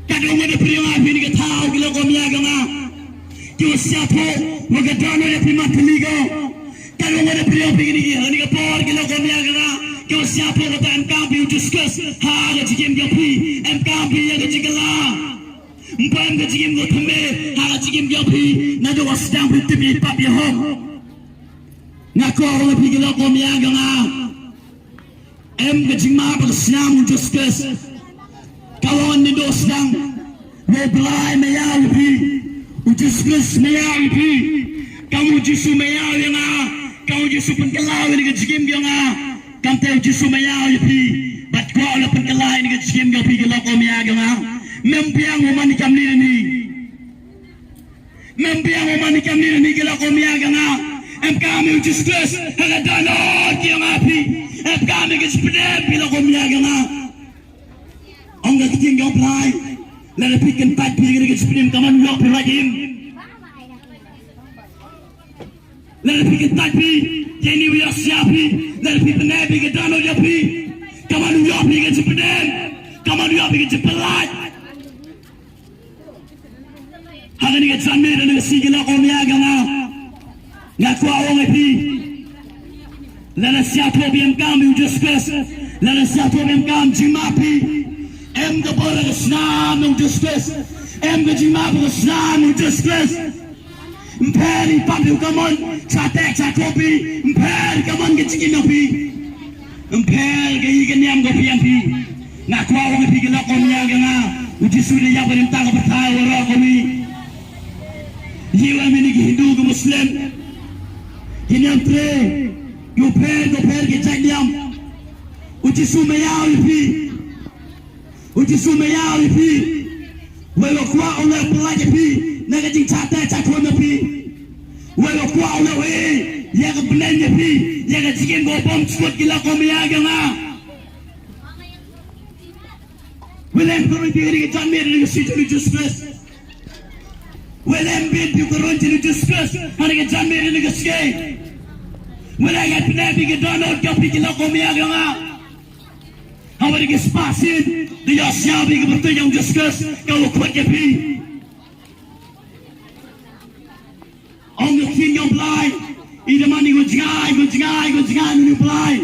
kadang ada priang api ni ketau kilo komia ganga kyo siapo magadano ya prima keligo kadang ada priang api ni kapor kilo komia ganga kyo siapo kata MKB discuss ha gajikim gapi MKB ya gajikala mpam gajikim go thame ha gajikim gapi na do wasdang bitibi papi hom ngako orang api kilo komia ganga gajima bersnam discuss kawan ni dosang Meblai mayau pi Ujuskus mayau pi Kamu jisu mayau yang Kamu jisu penkelau ni kejikim yang Kamu tahu jisu mayau pi Bat kau lah penkelau ni kejikim yang pi Kalau kau mayau yang Mempiang umani kami ni Mempiang umani kami ni Kalau kau mayau yang kami ujuskus Haga danot yang api kami kejipedem Kalau kau mayau yang Ông cái tiếng góc lại là để pick and pack pick cái spin cảm ơn góc lại im là để pick and pack pick cái này bây giờ siap pick là để pick and pack pick cái đàn ông pick cảm ơn góc pick cái spin cảm ơn góc pick cái spin lại hàng này cái chân này là cái xì cái lọc ông nhà cái nào ngã qua ông cái pick là để siap thôi biếng cam yêu discuss là để siap thôi biếng cam chỉ mà pick em cái bờ cái snam nung discuss em cái gì mà cái snam nung discuss mperi papi kamon chatek chakopi mperi kamon cái gì nó pi mperi cái niam cái pian pi nak kau orang pi cái lok omnya cái na uji sudah yang perintah ke pertai orang kami jiwa ini ke Hindu ke Muslim ini antre yo per cái cak diam uji sumayau pi uji sumayau pi wewe kwa oleh pelaj pi naga jing chata chakon pi wewe kwa oleh we ya ga benen pi ya ga jigen go bom skot gila ko miya ga nga welem ko ri ri tan mer ri situ ri justres welem bin bi ko ron ri justres har ga tan mer ri ga ske wala ga pina bi ga donald ga pi gila ko miya ga nga hawari ga spasin dia siapa yang bertanya yang diskus kalau kuat kepi orang king yang blind ini mani gujai ni blind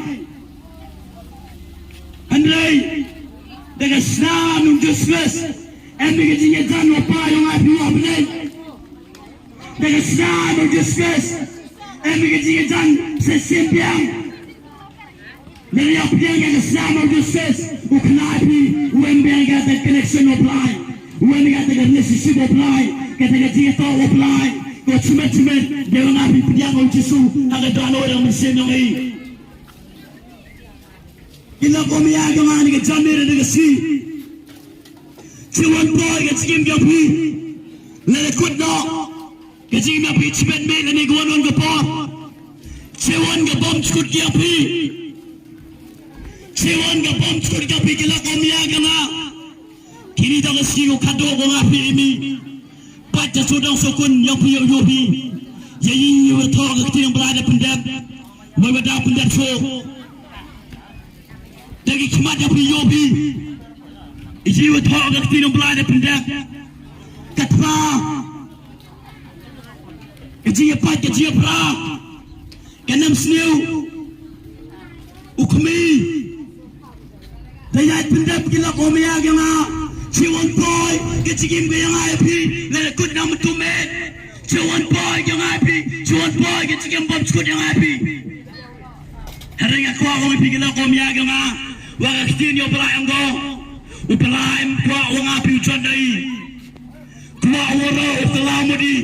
Andre dengan senang yang diskus emang dia jangan lupa yang api wabne dengan senang yang diskus emang dia jangan sesimpiang dari apa yang sama diskus uknapi when we got the connection of line when we got the relationship of line kata dia tahu of line kau cuma dia ngapi piang kau jisu ada dano yang mesin yang ini kita kau miak yang ani ke jamir dengan si cuman boy ke cikim gapi lekut no ke cikim gapi cuma mel ni gua non gapor cuman gapom cukut gapi Cewan ga bom skor ga pikila komia gana kini da gaski ko kado ko ngapi ini pada sudang sokun yang punya yobi yayin yo to ga tin berada pendap wada pendap so dagi kima da punya yobi iji yo to ga tin berada pendap katwa iji ya pat iji ya pra kanam sniu ukmi Dayat pendap gila komia gana Ciwan boy Kecikim ke yang api Lele kut nama tumet Ciwan boy yang api Ciwan boy kecikim bom skut yang api Hari aku orang api gila komia gana Waka kitin yo belayang go Ubelayang kwa orang api ujuan dari Kwa wara uftalamudi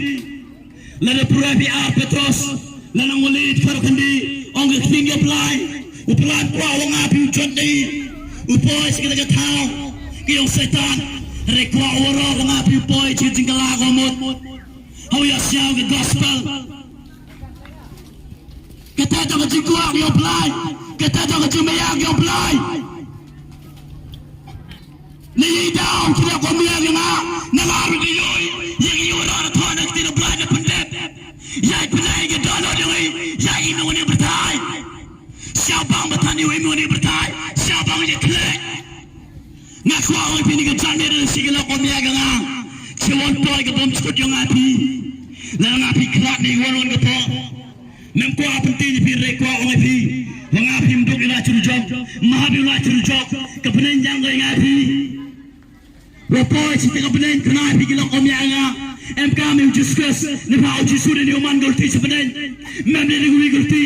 Lele purapi Petros Lele ngulid karukandi Ongga kitin yo belayang Ubelayang kwa orang api ujuan dari Upoy segala tahu kiyong setan rekwa orang ang api upoy cincin kalakomot how ya siyaw ke gospel kata tak kejikuak yang pelai kata tak kejumayang yang pelai ni daw kila komiyang yang nalaru di yoy yang iura na tuan ang tinabla na pendep yay pelai ke dono yoy yay ino ni bertai siapa ang batani yoy ino ni bertai siapa ang je klek ngaku kwa oi pi ni ka chan ne sigila ko mia ga nga chewon toy ka bom skut yung api la nga pi klat ni wonon ka po mem ko apun ti ni pi re ko oi pi nga pi mdok ila churu jok mahabi ila churu jok ka penen jang ga nga pi wo poy si ka penen kana pi kila ko mia nga em ka mi discuss ni pa o jisu ni man gol ti penen mem ni guli gol ti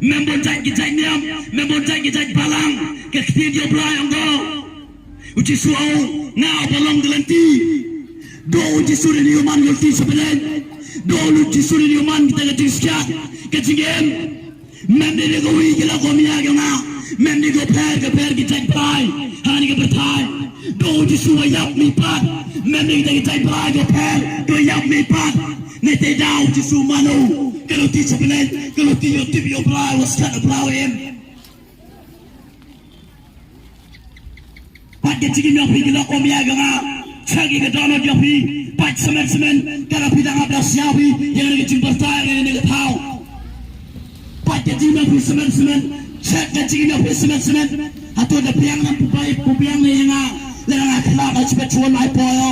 mem bon jai ki jai niam mem bon jai ki jai balang ka ti dio brai ngo uji suau na balong gelanti do uji suri ni man gulti sebelen do uji suri ni man kita gati skia kecingem mem ni go wi gila ko miya gama mem ni go per kita pai hani ke bertai do uji suwa yap mi pat mem ni kita pai go per do yap mi pat ne te da uji su manu gelanti sebelen gelanti yo tibio brai was kana blau em pat ke cigi mia pigi la ko mia ganga chagi ke dono dia pi pat semen kala pi danga da siawi yang ni cing bertai ni ke tau pat ke cigi mia pi semen chak ke cigi mia pi semen atau da piang na pu piang ni nga le nga kala da chipe chuan mai poyo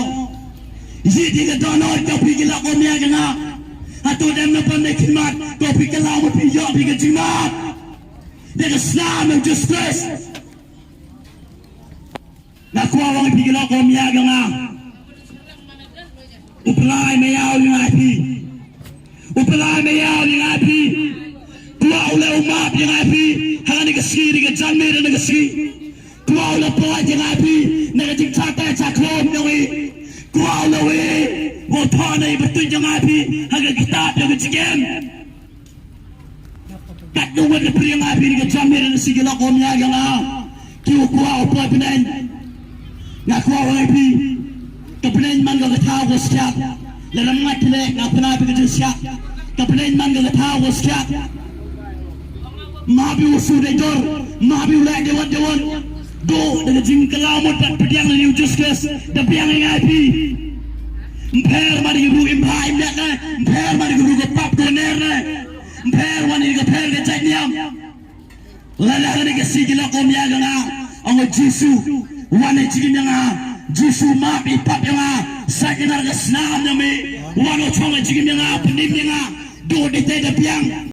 yi di ke dono dia pigi la ko mia ganga atau da na pan ne kimat ko pi kala mo pi yo pi ke cing mat de ke slam and disgrace na kwa wang pigila ko miyaga nga upalay mayaw ni api upalay mayaw ni api kwa ule umap ni api hanga ni kaskiri ka janmira na kaskiri kwa ule pawad ni api nagating tata sa klom ni kwa ule we wotana ibatun ni api hanga kitat na kachigem tatluwan na pri ni api ni ka janmira na sigila ko miyaga nga kiwa kwa upalay pinayin na kwa wapi kapnen man ga tha go syak la lam ngat le na pana bi ga syak kapnen man ga tha go syak ma bi usu de dor ma bi la de won do de jing kala mo tat pediang ni justus de piang ngapi mper ma di ru im hai na mper ma di ru go pap do ner na mper wani ga per ga chanyam la ni ga sigila ko mya ga na ang jisu wane chigin nga jisu ma bi pap nga sa inar ga snam na me wano chonga chigin nga panim nga do de te de piang